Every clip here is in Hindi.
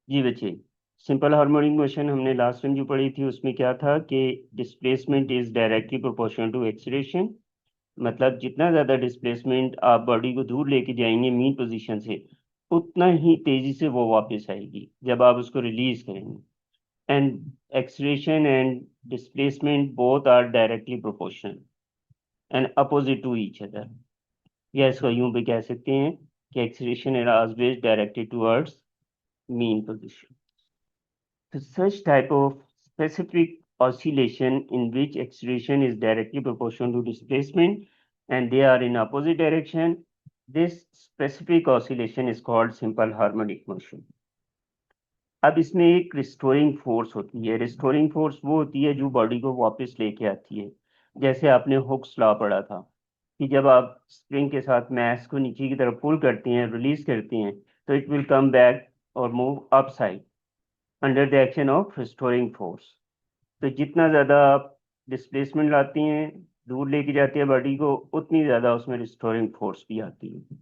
जी बच्चे, सिंपल हार्मोनिक मोशन हमने लास्ट टाइम जो पढ़ी थी उसमें क्या था कि displacement is directly proportional to acceleration. मतलब जितना ज़्यादा डिस्प्लेसमेंट आप बॉडी को दूर लेके जाएंगे मीन पोजीशन से, उतना ही तेज़ी से वो वापस आएगी जब आप उसको रिलीज करेंगे। And acceleration and displacement both are directly proportional and opposite to each other. या इसको यूं भी कह सकते हैं कि acceleration is always directed towards mean position. So such type of specific oscillation in which acceleration is directly proportional to displacement and they are in opposite direction, this specific oscillation is called simple harmonic motion. अब इसमें एक रिस्टोरिंग फोर्स होती है। रिस्टोरिंग फोर्स वो होती है जो बॉडी को वापस लेके आती है। जैसे आपने हुक्स लॉ पढ़ा था कि जब आप स्प्रिंग के साथ मास को नीचे की तरफ पुल करती हैं, रिलीज करती हैं, तो इट विल कम बैक और move up side under the action of restoring force. तो जितना ज़्यादा आप डिस्प्लेसमेंट लाती हैं, दूर लेके जाती है बॉडी को, उतनी ज़्यादा उसमें रिस्टोरिंग फोर्स भी आती है।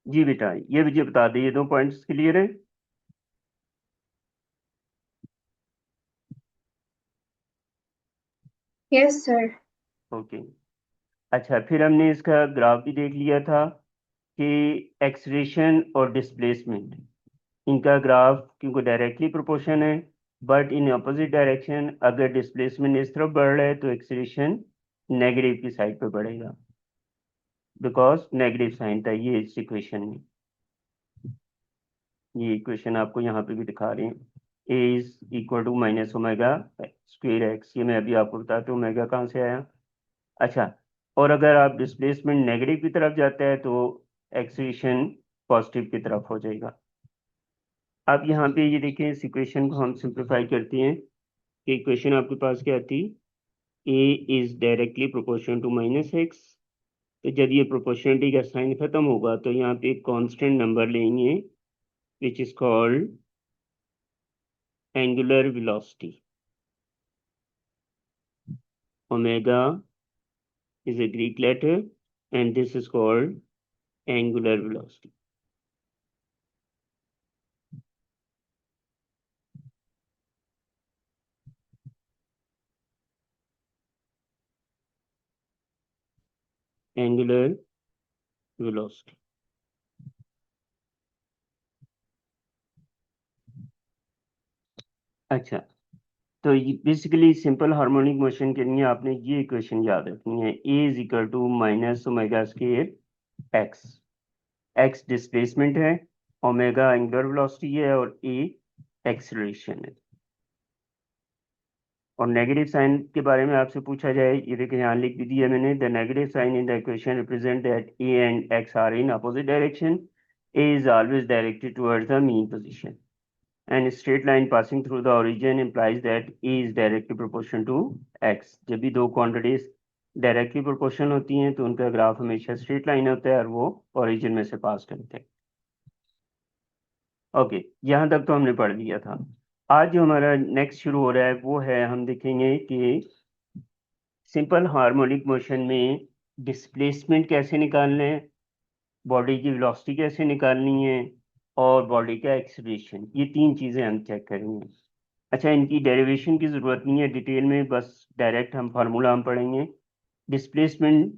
जी बेटा, ये मुझे बता दीजिए, दो पॉइंट्स क्लियर है? Yes sir. ओके। अच्छा, फिर हमने इसका ग्राफ भी देख लिया था कि एक्सलेशन और डिस्प्लेसमेंट, इनका ग्राफ क्योंकि डायरेक्टली प्रोपोर्शन है, बट इन अपोजिट डायरेक्शन। अगर डिस्प्लेसमेंट इस तरफ बढ़ रहा है तो एक्सलेशन नेगेटिव की साइड पे बढ़ेगा, बिकॉज नेगेटिव साइन था ये इस इक्वेशन में। ये इक्वेशन आपको यहाँ पे भी दिखा रहे हैं, A is equal to minus omega square X. ये मैं अभी आपको बताता हूँ ओमेगा कहाँ से आया। अच्छा, और अगर आप डिस्प्लेसमेंट नेगेटिव की तरफ जाता है तो एक्सीलरेशन पॉजिटिव की तरफ हो जाएगा। अब यहाँ पे ये देखें, इस इक्वेशन को हम सिंप्लीफाई करते हैं कि इक्वेशन आपके पास क्या थी, A is directly proportional to minus X. तो जब ये प्रोपोर्शनलिटी का साइन खत्म होगा तो यहाँ पे एक कांस्टेंट नंबर लेंगे which is called angular velocity. Omega is a Greek letter and this is called angular velocity. Angular velocity. अच्छा, तो ये बेसिकली सिंपल हार्मोनिक मोशन के लिए आपने ये इक्वेशन याद रखनी है, A is equal to minus omega square X. X displacement है, ओमेगा एंगुलर वेलोसिटी है और ए एक्सीलरेशन है। और नेगेटिव साइन के बारे में आपसे पूछा जाए, ये देखिए यहाँ लिख भी दिया मैंने, the negative sign in the equation represent that a and x are in opposite direction. A is always directed towards the mean position and a straight line passing through the origin implies that A is directly proportional to X। जब भी दो क्वांटिटीज डायरेक्टली प्रोपोर्शनल होती हैं तो उनका ग्राफ हमेशा स्ट्रेट लाइन होता है और वो ओरिजिन में से पास करते हैं। ओके, यहाँ तक तो हमने पढ़ लिया था। आज जो हमारा नेक्स्ट शुरू हो रहा है वो है, हम देखेंगे कि सिंपल हार्मोनिक मोशन में डिस्प्लेसमेंट कैसे निकालना है, बॉडी की वेलोसिटी कैसे निकालनी है, और बॉडी का एक्सीलरेशन। ये तीन चीज़ें हम चेक करेंगे। अच्छा, इनकी डेरिवेशन की ज़रूरत नहीं है डिटेल में, बस डायरेक्ट हम फार्मूला हम पढ़ेंगे। डिस्प्लेसमेंट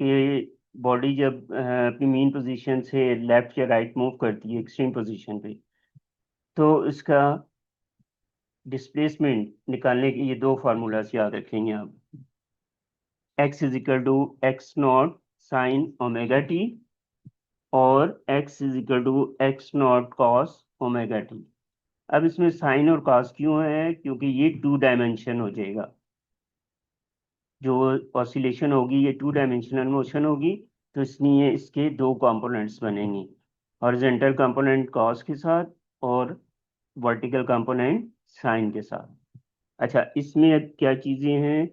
के बॉडी जब अपनी मीन पोजीशन से लेफ्ट या राइट मूव करती है एक्सट्रीम पोजीशन पे, तो इसका डिस्प्लेसमेंट निकालने के ये दो फार्मूलाज याद रखेंगे आप। X is equal to x not sine omega T और X is equal to x not cos omega T. अब इसमें साइन और कॉस क्यों है, क्योंकि ये टू डायमेंशन हो जाएगा। जो ऑसिलेशन होगी ये टू डायमेंशनल मोशन होगी, तो इसलिए इसके दो कंपोनेंट्स बनेंगे, हॉरिजॉन्टल कंपोनेंट कॉस के साथ और वर्टिकल कंपोनेंट साइन के साथ। अच्छा, इसमें अब क्या चीजें हैं,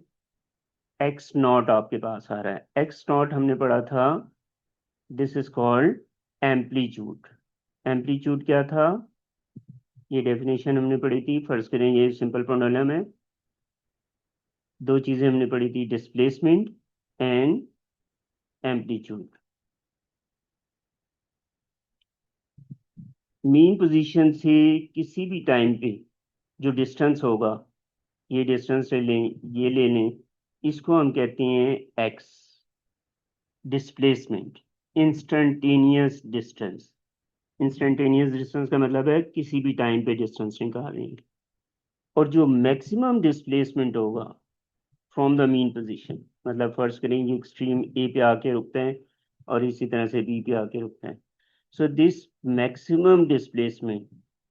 एक्स नॉट आपके पास आ रहा है। एक्स नॉट हमने पढ़ा था, this is called amplitude. Amplitude क्या था, ये डेफिनेशन हमने पढ़ी थी, फर्ज करें ये सिंपल प्रॉब्लम है। दो चीजें हमने पढ़ी थी, displacement and amplitude. Main position से किसी भी टाइम पे जो डिस्टेंस होगा, ये डिस्टेंस ले लें, ये ले लें, इसको हम कहते हैं x, displacement, instantaneous distance. Instantaneous distance का मतलब है किसी भी टाइम पे डिस्टेंस निकाल रहे हैं। और जो मैक्सिमम डिस्प्लेसमेंट होगा फ्रॉम द मीन पोजीशन, मतलब फर्ज करें ये एक्सट्रीम ए पे आके रुकते हैं और इसी तरह से बी पे आके रुकते हैं। So this maximum displacement,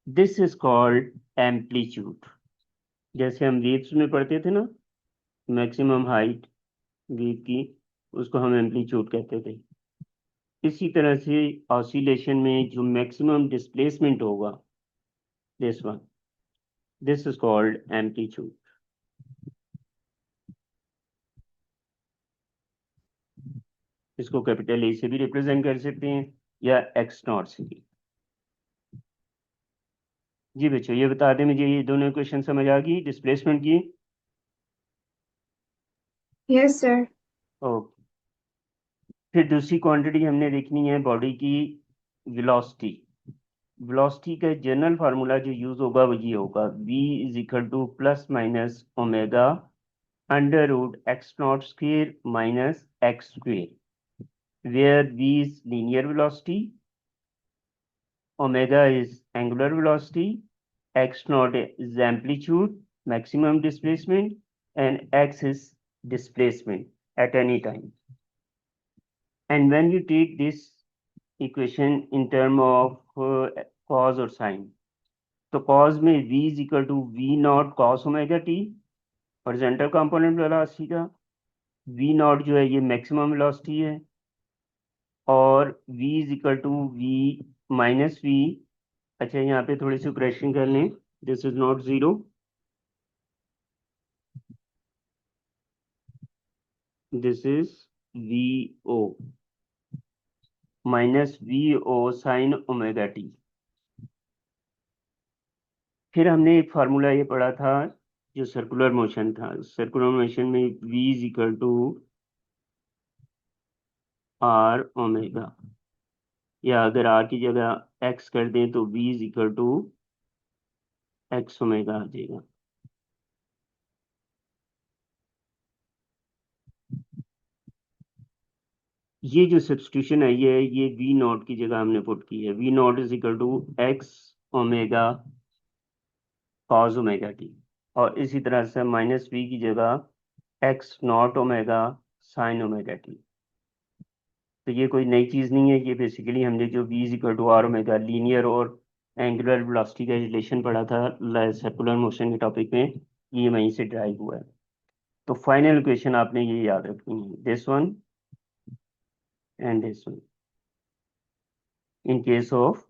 this is called amplitude. जैसे हम वेव्स में पढ़ते थे ना, मैक्सिमम हाइट वेव की, उसको हम एम्पलीट्यूड कहते थे। इसी तरह से ऑसिलेशन में जो मैक्सिमम डिस्प्लेसमेंट होगा, this one, this is called amplitude. इसको कैपिटल ए से भी रिप्रेजेंट कर सकते हैं या एक्स नॉट से भी। जी बच्चों, ये बता दें मुझे, ये दोनों क्वेश्चन समझ आ गई डिस्प्लेसमेंट की? Yes sir. ओके। फिर दूसरी क्वांटिटी हमने देखनी है बॉडी की, वेलोसिटी। वेलोसिटी का जनरल फार्मूला जो यूज होगा वो ये होगा, v is equal to plus minus omega under root x not square minus x square, where v is linear velocity, omega is angular velocity, x naught is amplitude, maximum displacement, and x is displacement at any time. And when you take this equation in term of cos or sine, तो cos में v is equal to v naught cos omega t, horizontal component velocity का। v naught जो है ये मैक्सिमम वेलोसिटी है, और v is equal to v minus v। अच्छा, यहाँ पे थोड़ी सी करेक्शन कर लें, this is not zero, this is v o minus v o sine omega t. फिर हमने एक फार्मूला ये पढ़ा था जो सर्कुलर मोशन था, सर्कुलर मोशन में v is equal to r omega, या अगर r की जगह x कर दें तो v is equal to x omega आ जाएगा। ये जो सब्सटीट्यूशन है ये वी नॉट की जगह हमने पुट की है, v not is equal to x omega cos omega T, और इसी तरह से माइनस वी की जगह x not omega sine omega t. तो ये कोई नई चीज़ नहीं है, ये बेसिकली हमने जो v is equal to r omega linear और एंगुलर वेलोसिटी का रिलेशन पढ़ा था सर्कुलर मोशन के टॉपिक में, ये वहीं से ड्राइव हुआ है। तो फाइनल इक्वेशन आपने ये याद रखनी है, this one and this one, in case of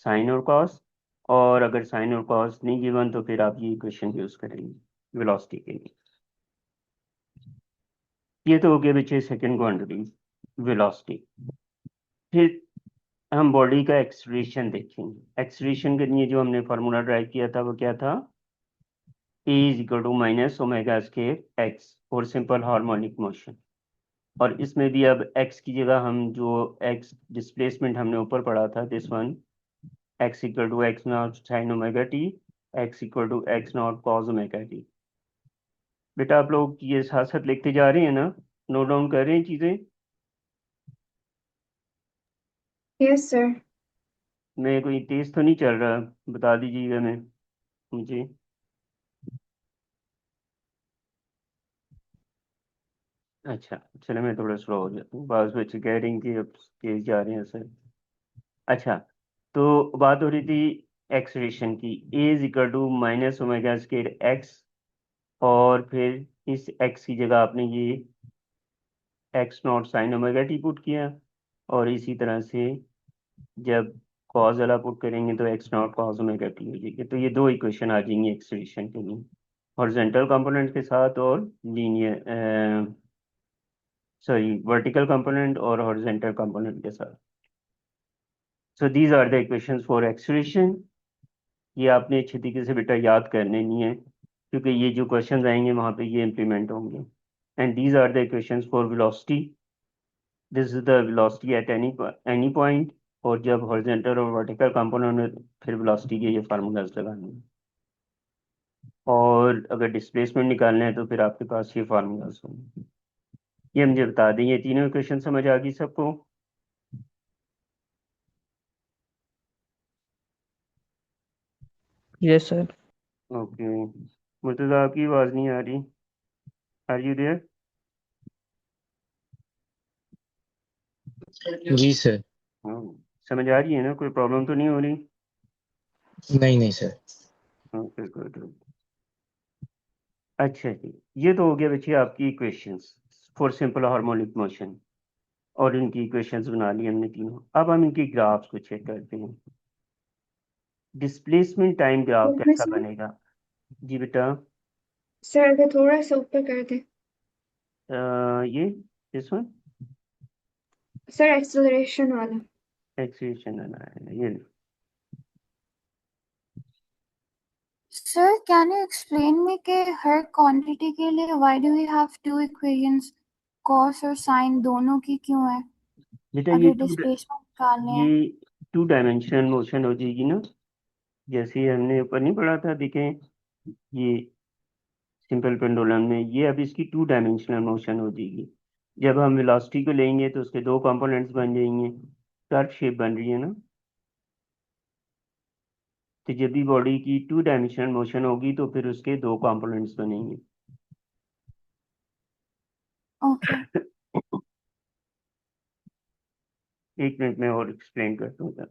sine और कॉस। और अगर साइन और कॉस नहीं गिवन तो फिर आप ये इक्वेशन यूज करेंगे वेलोसिटी के लिए। ये तो हो गया बच्चे सेकंड क्वांटिटी, वेलोसिटी। फिर हम बॉडी का एक्सलेरेशन देखेंगे। एक्सलेरेशन के लिए जो हमने फार्मूला ड्राइव किया था वो क्या था, a is equal to minus omega square x for simple harmonic motion. और इसमें भी अब एक्स की जगह हम जो एक्स डिस्प्लेसमेंट हमने ऊपर पढ़ा था, this one, x equal to x not sine omega t, x equal to x not cos omega t. बेटा आप लोग ये साथ साथ लिखते जा रहे हैं ना, नोट डाउन कर रहे हैं चीजें? Yes sir. मैं कोई तेज तो नहीं चल रहा, बता दीजिएगा मैं मुझे। अच्छा, चलो मैं थोड़ा स्लो हो जाता हूँ, बाज बच्चे कह रहे हैं कि अब तेज जा रहे हैं सर। अच्छा, तो बात हो रही थी एक्सलेरेशन की, a is equal to minus omega square x, और फिर इस एक्स की जगह आपने ये x not sine omega t put किया, और इसी तरह से जब कॉस वाला पुट करेंगे तो x not cos omega T हो जाएगी। तो ये दो इक्वेशन आ जाएंगी एक्सलेरेशन के लिए, हॉरिजॉन्टल कंपोनेंट के साथ और लीनियर, सॉरी वर्टिकल कंपोनेंट और हॉरिजॉन्टल कंपोनेंट के साथ। So these are the equations for acceleration. ये आपने अच्छी तरीके से बेटा याद करने नहीं है, क्योंकि ये जो क्वेश्चन आएंगे वहां पे ये इंप्लीमेंट होंगे। And these are the equations for velocity, this is the velocity at any point, और जब हॉरिजॉन्टल और वर्टिकल कंपोनेंट में फिर वेलोसिटी के ये फार्मूलाज लगाने हैं। और अगर डिस्प्लेसमेंट निकालना है तो फिर आपके पास ये फार्मूलाज होंगे। ये मुझे बता दें, ये तीनों इक्वेशन समझ आ गई सबको? Yes sir. ओके। मुर्तजा आपकी आवाज़ नहीं आ रही। Are you there? जी सर। हाँ, समझ आ रही है ना? कोई प्रॉब्लम तो नहीं हो रही? नहीं नहीं सर। Okay good. अच्छा जी, ये तो हो गया बच्चे आपकी equations for simple harmonic motion. और इनकी इक्वेशंस बना ली हमने तीनों। अब हम इनकी ग्राफ्स को चेक करते हैं। डिस्प्लेसमेंट टाइम ग्राफ उसमें कैसा सर बनेगा? जी बेटा। सर अगर थोड़ा सा ऊपर कर दे। ये दिस वन सर एक्सेलरेशन वाला। एक्सेलरेशन ये लो। Sir, can you explain me कि हर quantity के लिए why do we have two equations, cos और sin दोनों की क्यों है? बेटा अगर displacement निकालने हैं। ये टू डायमेंशनल मोशन हो जाएगी ना, जैसे हमने ऊपर नहीं पढ़ा था, देखें ये सिंपल पेंडुलम में ये अब इसकी टू डायमेंशनल मोशन हो जाएगी। जब हम वेलोसिटी को लेंगे तो उसके दो कंपोनेंट्स बन जाएंगे, कर्व शेप बन रही है ना। तो जब भी बॉडी की टू डायमेंशनल मोशन होगी तो फिर उसके दो कंपोनेंट्स बनेंगे। Okay. एक मिनट में और एक्सप्लेन करता हूँ।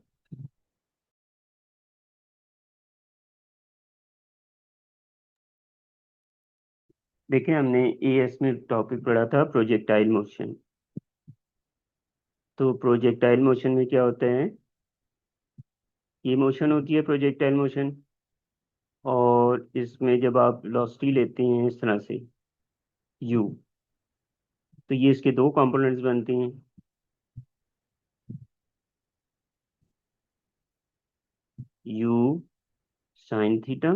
देखिए हमने एएस में टॉपिक पढ़ा था प्रोजेक्टाइल मोशन। तो प्रोजेक्टाइल मोशन में क्या होता है, ये मोशन होती है प्रोजेक्टाइल मोशन। और इसमें जब आप वेलोसिटी लेते हैं इस तरह से यू, तो ये इसके दो कंपोनेंट्स बनते हैं, you sine theta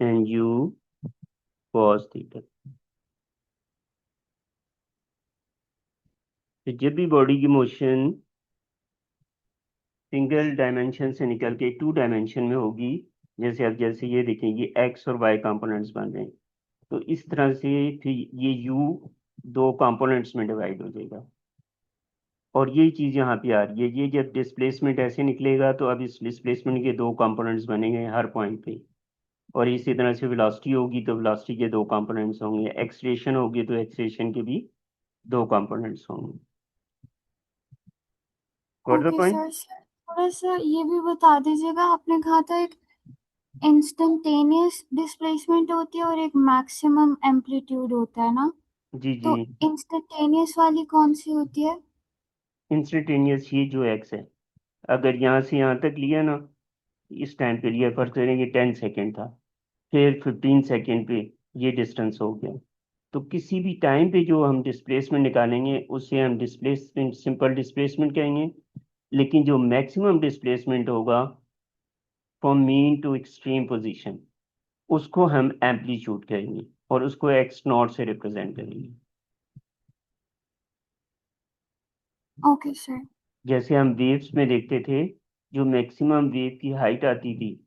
and you cos theta. तो जब भी बॉडी की मोशन सिंगल डायमेंशन से निकल के टू डायमेंशन में होगी, जैसे अब जैसे ये देखें ये एक्स और वाई कंपोनेंट्स बन रहे हैं, तो इस तरह से फिर ये यू दो कंपोनेंट्स में डिवाइड हो जाएगा। और यही चीज यहाँ पे आ रही है, ये जब डिस्प्लेसमेंट ऐसे निकलेगा तो अब इस डिस्प्लेसमेंट के दो कंपोनेंट्स बनेंगे हर पॉइंट पे। और इसी तरह से वेलोसिटी होगी तो वेलोसिटी के दो कंपोनेंट्स होंगे, एक्सलेशन होगी तो एक्सलेशन के भी दो कंपोनेंट्स होंगे। What the Okay point? sir, थोड़ा सा ये भी बता दीजिएगा, आपने कहा था एक इंस्टेंटेनियस डिस्प्लेसमेंट होती है और एक मैक्सिमम एम्पलीट्यूड होता है ना, जी जी। तो इंस्टेंटेनियस वाली कौन सी होती है? इंस्टेंटेनियस ये जो एक्स है, अगर यहाँ से यहाँ तक लिया ना, इस टाइम पे लिया, फर्ज करें कि 10 सेकेंड था, फिर 15 सेकेंड पे ये डिस्टेंस हो गया, तो किसी भी टाइम पे जो हम डिस्प्लेसमेंट निकालेंगे उसे हम डिस्प्लेसमेंट सिंपल डिस्प्लेसमेंट कहेंगे। लेकिन जो मैक्सिमम डिस्प्लेसमेंट होगा from mean to extreme position, उसको हम एम्पलीट्यूड कहेंगे और उसको एक्स नॉट से रिप्रेजेंट करेंगे। Okay sir. जैसे हम वेव्स में देखते थे, जो मैक्सिमम वेव की हाइट आती थी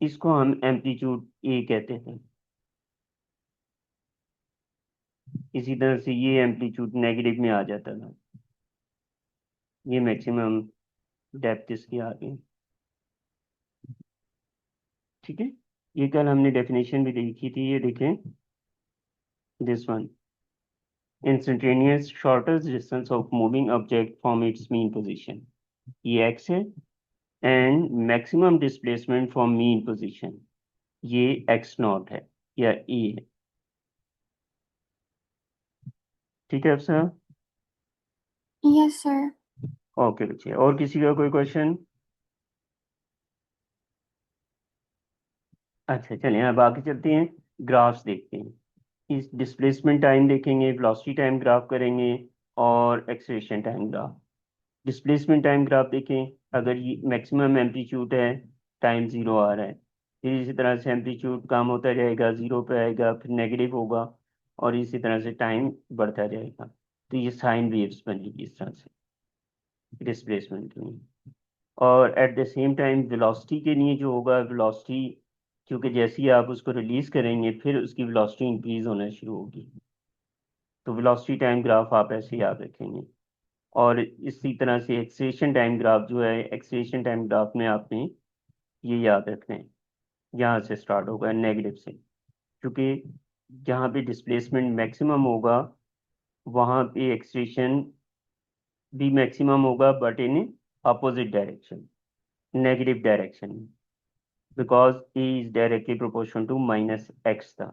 इसको हम एम्पलीट्यूड ए कहते थे। इसी तरह से ये एम्पलीट्यूड नेगेटिव में आ जाता था, ये मैक्सिमम डेप्थ इसकी आ गई। ठीक है, ये कल हमने डेफिनेशन भी देखी थी, ये देखें this one, instantaneous shortest distance of moving object from its mean position, ये एक्स है। And maximum displacement from mean position, ये एक्स नॉट है या ई है। ठीक है अफसर? Yes sir. ओके बच्चे, और किसी का कोई क्वेश्चन? अच्छा चलिए अब आगे चलते हैं, ग्राफ्स देखते हैं। इस डिस्प्लेसमेंट टाइम देखेंगे, वेलोसिटी टाइम ग्राफ करेंगे और acceleration time graph. Displacement time graph देखें, अगर ये मैक्सिमम एम्पलीट्यूड है, टाइम जीरो आ रहा है, फिर इसी तरह से एम्पलीट्यूड कम होता जाएगा, जीरो पे आएगा, फिर नेगेटिव होगा, और इसी तरह से टाइम बढ़ता जाएगा। तो ये साइन वेव्स बनेगी इस तरह से डिस्प्लेसमेंट के लिए। और at the same time velocity के लिए जो होगा, वेलोसिटी क्योंकि जैसे ही आप उसको रिलीज करेंगे फिर उसकी वेलोसिटी इंक्रीज होना शुरू होगी। तो वेलोसिटी टाइम ग्राफ आप ऐसे याद रखेंगे। और इसी तरह से एक्सेलेरेशन टाइम ग्राफ जो है, एक्सेलेरेशन टाइम ग्राफ में आपने ये याद रखना है, यहाँ से स्टार्ट होगा नेगेटिव से, क्योंकि जहाँ पे डिस्प्लेसमेंट मैक्सिमम होगा वहाँ पे एक्सेलेरेशन भी मैक्सिमम होगा, but in opposite direction, negative direction, because a is directly proportional to minus x था।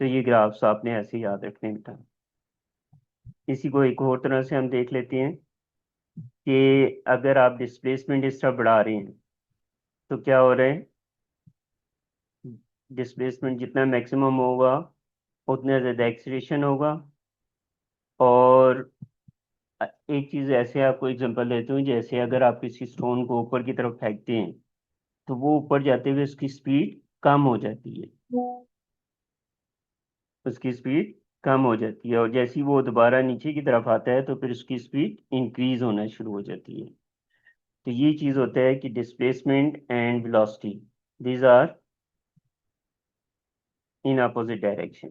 तो ये ग्राफ्स आपने ऐसे याद रखने बेटा। इसी को एक और तरह से हम देख लेते हैं कि अगर आप डिस्प्लेसमेंट इस तरह बढ़ा रहे हैं तो क्या हो रहा है, डिस्प्लेसमेंट जितना मैक्सिमम होगा उतना ज़्यादा एक्सीलरेशन होगा। और एक चीज़ ऐसे आपको एग्जांपल देता हूँ, जैसे अगर आप किसी स्टोन को ऊपर की तरफ फेंकते हैं तो वो ऊपर जाते हुए उसकी स्पीड कम हो जाती है, उसकी स्पीड कम हो जाती है, और जैसे ही वो दोबारा नीचे की तरफ आता है तो फिर उसकी स्पीड इंक्रीज होना शुरू हो जाती है। तो ये चीज़ होता है कि displacement and velocity, these are in opposite direction.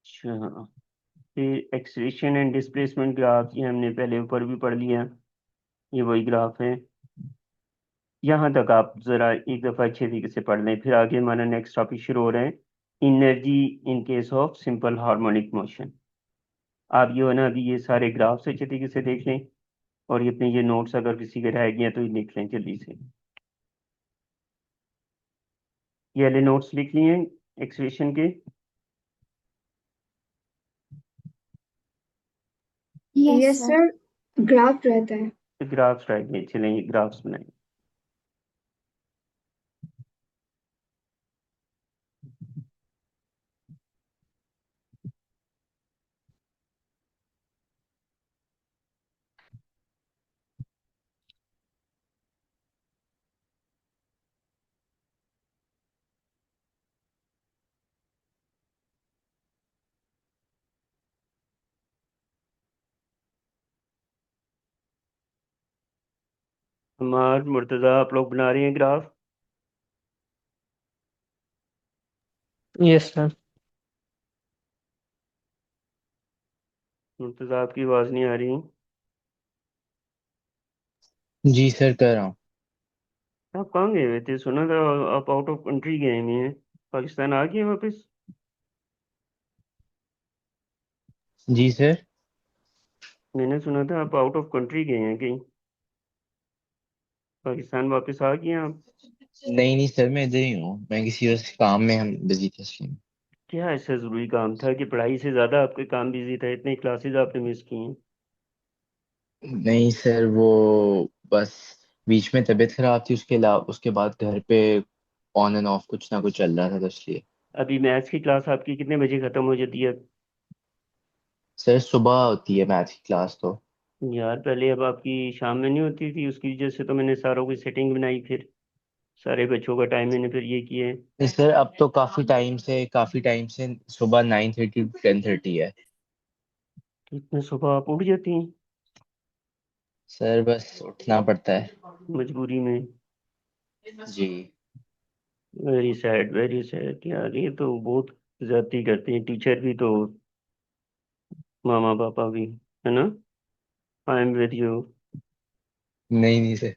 अच्छा, फिर एक्सलेरेशन एंड डिस्प्लेसमेंट ग्राफ, ये हमने पहले ऊपर भी पढ़ लिया, ये वही ग्राफ है। यहाँ तक आप ज़रा एक दफ़ा अच्छे तरीके से पढ़ लें, फिर आगे हमारा नेक्स्ट टॉपिक शुरू हो रहा है, energy in case of simple harmonic motion. आप ये हो ना अभी ये सारे ग्राफ्स अच्छे तरीके से देख लें, और ये अपने ये नोट्स अगर किसी के रह गए हैं तो ये लिख लें जल्दी से। ये वाले नोट्स लिख लिए एक्सप्रेशन के? Yes yes sir. Sir, graph रहता है। ग्राफ्स रह गए, चलें ये ग्राफ्स बनाएं। हमार मुर्तज़ा, आप लोग बना रहे हैं ग्राफ? Yes sir. मुर्तज़ा आपकी आवाज़ नहीं आ रही। जी सर, कर रहा हूँ। आप कहाँ गए हुए थे? सुना था आप आउट ऑफ कंट्री गए हुए हैं, पाकिस्तान आ गए वापस? जी सर। मैंने सुना था आप आउट ऑफ कंट्री गए हैं कहीं, पाकिस्तान वापस आ गए आप? नहीं नहीं सर, मैं इधर ही हूँ। मैं किसी वजह से काम में हम बिजी थे इसलिए। क्या ऐसा ज़रूरी काम था कि पढ़ाई से ज़्यादा आपके काम बिजी था, इतनी क्लासेस आपने मिस की हैं? नहीं सर, वो बस बीच में तबीयत खराब थी, उसके अलावा उसके बाद घर पे ऑन एंड ऑफ कुछ ना कुछ चल रहा था, तो इसलिए। अभी मैथ्स की क्लास आपकी कितने बजे ख़त्म हो जाती है? सर सुबह होती है मैथ की क्लास तो। यार पहले अब आपकी शाम में नहीं होती थी, उसकी वजह से तो मैंने सारों की सेटिंग बनाई, फिर सारे बच्चों का टाइम मैंने फिर ये किया है। नहीं सर, अब तो काफी टाइम से सुबह 9:30 to 10:30 है। तो इतने सुबह आप उठ जाती हैं? सर बस उठना पड़ता है। मजबूरी में? जी। वेरी सैड यार, ये तो बहुत ज्यादती करते हैं टीचर भी तो, मामा पापा भी, है ना? I am with you. नहीं नहीं सर।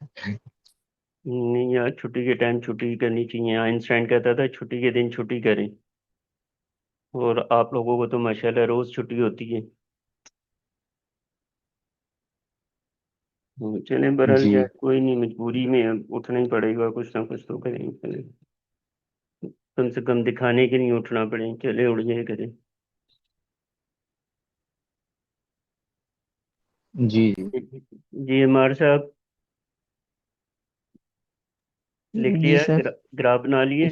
नहीं यार, छुट्टी के टाइम छुट्टी करनी चाहिए, आइंस्टाइन कहता था छुट्टी के दिन छुट्टी करें, और आप लोगों को तो माशाल्लाह रोज छुट्टी होती है। चलें, बहरहाल जी क्या कोई नहीं, मजबूरी में अब उठना ही पड़ेगा, कुछ ना कुछ तो करें, चले कम से कम दिखाने के नहीं उठना पड़े, चले उठ जाए करें। जी। जी हमारे साहब, लिख जी लिया सर। ग्राफ बना लिए?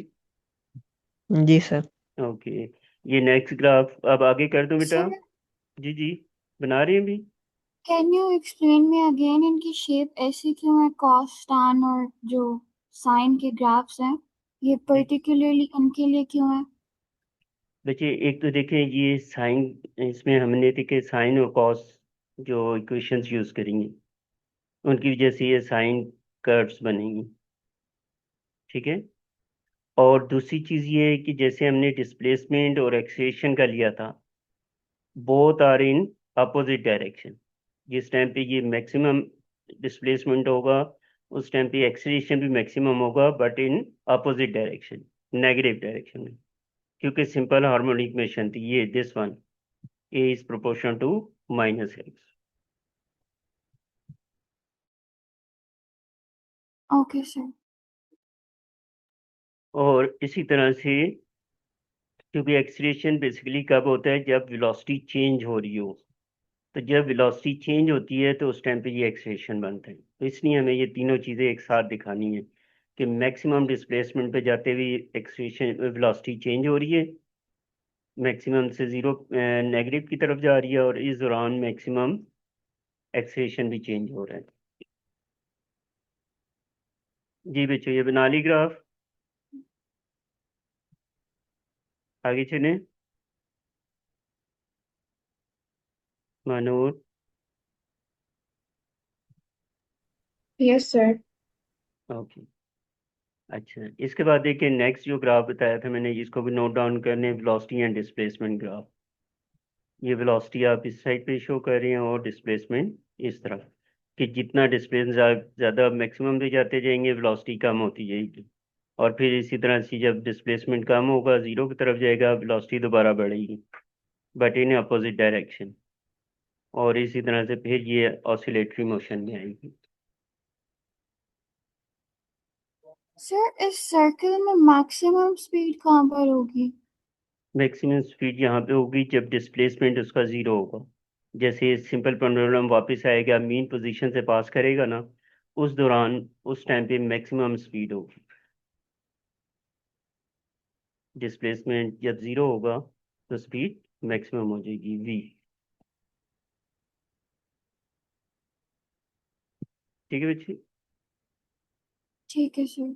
जी सर। ओके, ये नेक्स्ट ग्राफ अब आगे कर दूं बेटा? सर जी जी, बना रहे हैं अभी। Can you explain me again, इनकी शेप ऐसी क्यों है, कॉस टैन और जो साइन के ग्राफ्स हैं, ये पर्टिकुलरली इनके लिए क्यों है? बच्चे एक तो देखें ये साइन, इसमें हमने देखे साइन और कॉस जो इक्वेशंस यूज करेंगे उनकी वजह से ये साइन कर्व्स बनेंगी, ठीक है। और दूसरी चीज ये है कि जैसे हमने डिस्प्लेसमेंट और एक्सेलेरेशन का लिया था, both are in opposite direction. जिस टाइम पे ये मैक्सिमम डिस्प्लेसमेंट होगा उस टाइम पे एक्सेलेरेशन भी मैक्सिमम होगा, but in opposite direction, negative direction में, क्योंकि सिंपल हार्मोनिक मोशन थी ये, this one a is proportional to -x। Okay sir. और इसी तरह से, क्योंकि एक्सीलरेशन बेसिकली कब होता है, जब वेलोसिटी चेंज हो रही हो, तो जब वेलोसिटी चेंज होती है तो उस टाइम पे ये एक्सीलरेशन बनता है। तो इसलिए हमें ये तीनों चीज़ें एक साथ दिखानी है कि मैक्सिमम डिस्प्लेसमेंट पे जाते हुए एक्सीलरेशन वेलोसिटी चेंज हो रही है, मैक्सिमम से जीरो नेगेटिव की तरफ जा रही है, और इस दौरान मैक्सिमम एक्सीलरेशन भी चेंज हो रहा है। जी बच्चों, ये बना ली ग्राफ, आगे चलें। Manur, yes sir. ओके। अच्छा, इसके बाद देखिए नेक्स्ट जो ग्राफ बताया था मैंने, इसको भी नोट डाउन करने, वेलोसिटी एंड डिस्प्लेसमेंट ग्राफ। ये वेलोसिटी आप इस साइड पे शो कर रहे हैं और डिस्प्लेसमेंट इस तरफ, कि जितना डिस्प्लेसमेंट ज़्यादा मैक्सिमम पे जाते जाएंगे वेलोसिटी कम होती जाएगी, और फिर इसी तरह से जब डिस्प्लेसमेंट कम होगा जीरो की तरफ जाएगा वेलोसिटी दोबारा बढ़ेगी, बट इन अपोजिट डायरेक्शन, और इसी तरह से फिर ये ऑसिलेटरी मोशन में आएगी। सर इस सर्कल में मैक्सिमम स्पीड कहाँ पर होगी? मैक्सिमम स्पीड यहाँ पे होगी जब डिस्प्लेसमेंट उसका जीरो होगा। जैसे सिंपल पेंडुलम वापस आएगा, मीन पोजीशन से पास करेगा ना, उस दौरान उस टाइम पे मैक्सिमम स्पीड होगी। डिस्प्लेसमेंट जब जीरो होगा तो स्पीड मैक्सिमम हो जाएगी v। ठीक है बच्चे। ठीक है सर।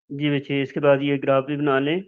जी बच्चे, इसके बाद ये ग्राफ भी बना लें।